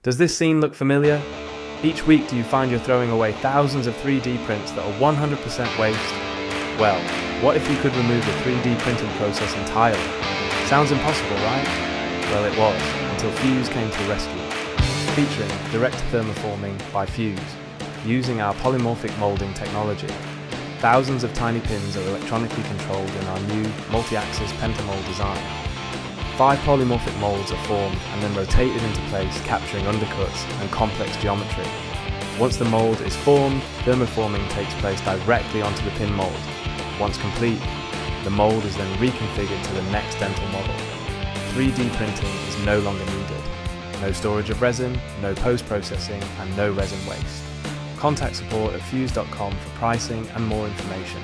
Does this scene look familiar? Each week do you find you're throwing away thousands of 3D prints that are 100% waste? Well, what if you could remove the 3D printing process entirely? Sounds impossible, right? Well, it was, until Fyous came to the rescue. Featuring direct thermoforming by Fyous, using our polymorphic moulding technology. Thousands of tiny pins are electronically controlled in our new multi-axis Penta mould design. 5 polymorphic moulds are formed and then rotated into place, capturing undercuts and complex geometry. Once the mould is formed, thermoforming takes place directly onto the pin mould. Once complete, the mould is then reconfigured to the next dental model. 3D printing is no longer needed. No storage of resin, no post-processing, and no resin waste. Contact support at fyous.com for pricing and more information.